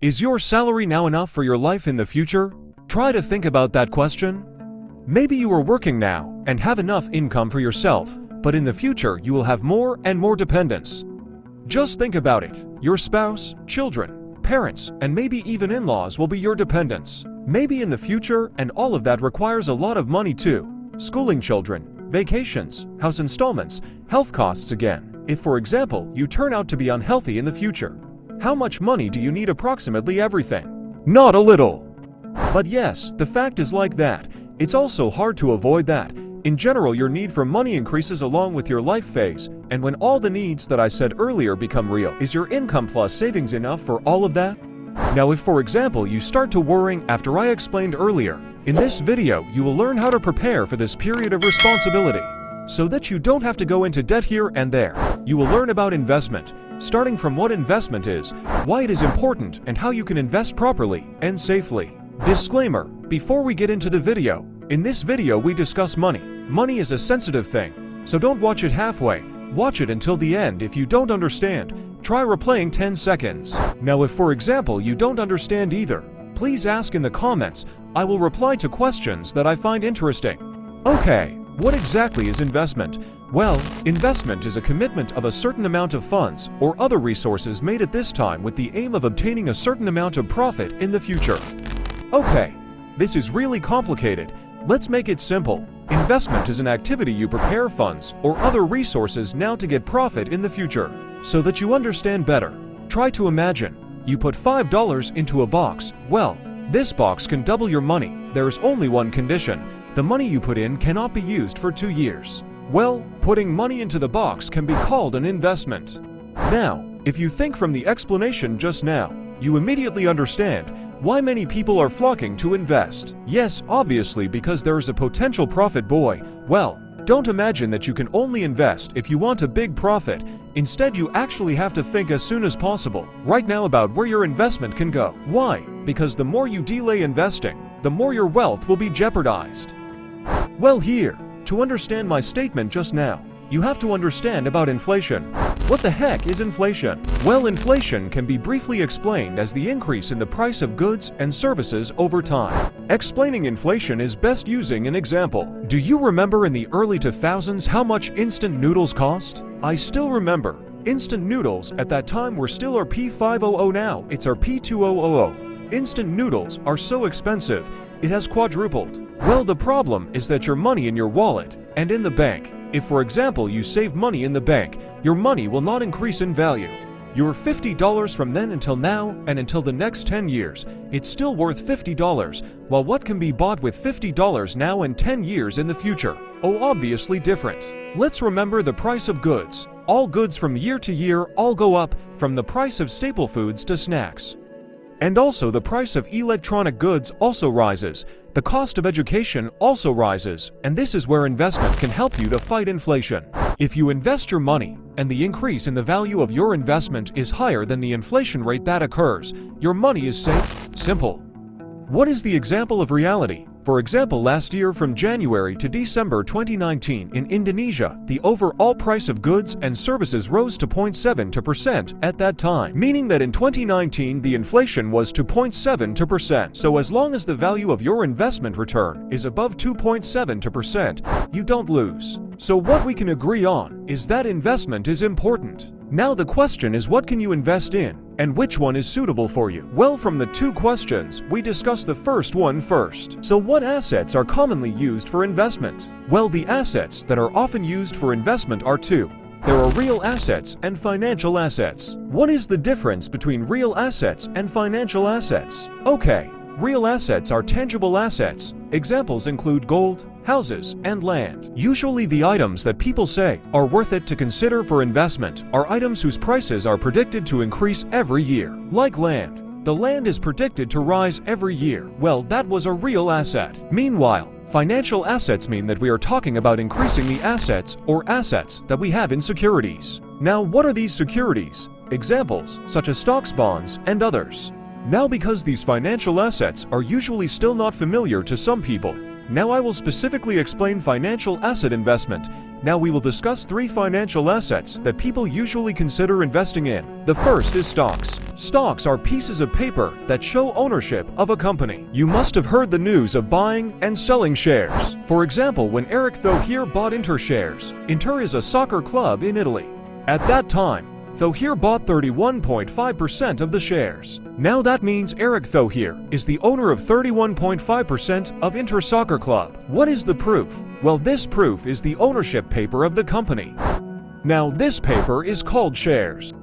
Is your salary now enough for your life in the future? Try to think about that question. Maybe you are working now and have enough income for yourself, but in the future you will have more and more dependents. Just think about it. Your spouse, children, parents, and maybe even in-laws will be your dependents. Maybe in the future, and all of that requires a lot of money too. Schooling children, vacations, house installments, health costs again. If, for example, you turn out to be unhealthy in the future, how much money do you need? Approximately everything. Not a little. But yes, the fact is like that. It's also hard to avoid that. In general, your need for money increases along with your life phase, and when all the needs that I said earlier become real, is your income plus savings enough for all of that? Now, if for example you start to worrying after I explained earlier, in this video you will learn how to prepare for this period of responsibility, so that you don't have to go into debt here and there. You will learn about investment, starting from what investment is, why it is important, and how you can invest properly and safely. Disclaimer: before we get into the video, in this video we discuss money. Money is a sensitive thing, so don't watch it halfway. Watch it until the end. If you don't understand, try replaying 10 seconds. Now, if for example you don't understand either, please ask in the comments. I will reply to questions that I find interesting. Okay, what exactly is investment? Well, investment is a commitment of a certain amount of funds or other resources made at this time with the aim of obtaining a certain amount of profit in the future. Okay, this is really complicated. Let's make it simple. Investment is an activity you prepare funds or other resources now to get profit in the future. So that you understand better, try to imagine you put $5 into a box. Well, this box can double your money. There is only one condition: the money you put in cannot be used for 2 years. Well, putting money into the box can be called an investment. Now, if you think from the explanation just now, you immediately understand why many people are flocking to invest. Yes, obviously because there is a potential profit. Boy, well, don't imagine that you can only invest if you want a big profit. Instead, you actually have to think as soon as possible, right now, about where your investment can go. Why? Because the more you delay investing, the more your wealth will be jeopardized. Well, here, to understand my statement just now, you have to understand about inflation. What the heck is inflation? Well, inflation can be briefly explained as the increase in the price of goods and services over time. Explaining inflation is best using an example. Do you remember in the early 2000s how much instant noodles cost? I still remember. Instant noodles at that time were still our P500. Now it's our P2000. Instant noodles are so expensive, it has quadrupled. Well, the problem is that your money in your wallet and in the bank, if for example you save money in the bank, your money will not increase in value. Your $50 from then until now and until the next 10 years, it's still worth $50, while what can be bought with $50 now and 10 years in the future? Oh, obviously different. Let's remember the price of goods. All goods from year to year all go up, from the price of staple foods to snacks. And also the price of electronic goods also rises. The cost of education also rises, and this is where investment can help you to fight inflation. If you invest your money, and the increase in the value of your investment is higher than the inflation rate that occurs, your money is safe. Simple. What is the example of reality? For example, last year from January to December 2019 in Indonesia, the overall price of goods and services rose to 0.72% at that time, meaning that in 2019 the inflation was 2.72%. So as long as the value of your investment return is above 2.72%, you don't lose. So what we can agree on is that investment is important. Now the question is, what can you invest in, and which one is suitable for you? Well, from the two questions, we discuss the first one first. So what assets are commonly used for investment? Well, the assets that are often used for investment are two. There are real assets and financial assets. What is the difference between real assets and financial assets? Okay, real assets are tangible assets. Examples include gold, houses, and land. Usually the items that people say are worth it to consider for investment are items whose prices are predicted to increase every year. Like land. The land is predicted to rise every year. Well, that was a real asset. Meanwhile, financial assets mean that we are talking about increasing the assets or assets that we have in securities. Now, what are these securities? Examples such as stocks, bonds, and others. Now, because these financial assets are usually still not familiar to some people, Now I will specifically explain financial asset investment. Now we will discuss 3 financial assets that people usually consider investing in. The first is stocks. Stocks are pieces of paper that show ownership of a company. You must have heard the news of buying and selling shares. For example, when Eric Thohier bought Inter shares. Inter is a soccer club in Italy. At that time, Thohier bought 31.5% of the shares. Now that means Eric Thohier is the owner of 31.5% of Inter Soccer Club. What is the proof? Well, this proof is the ownership paper of the company. Now, this paper is called shares.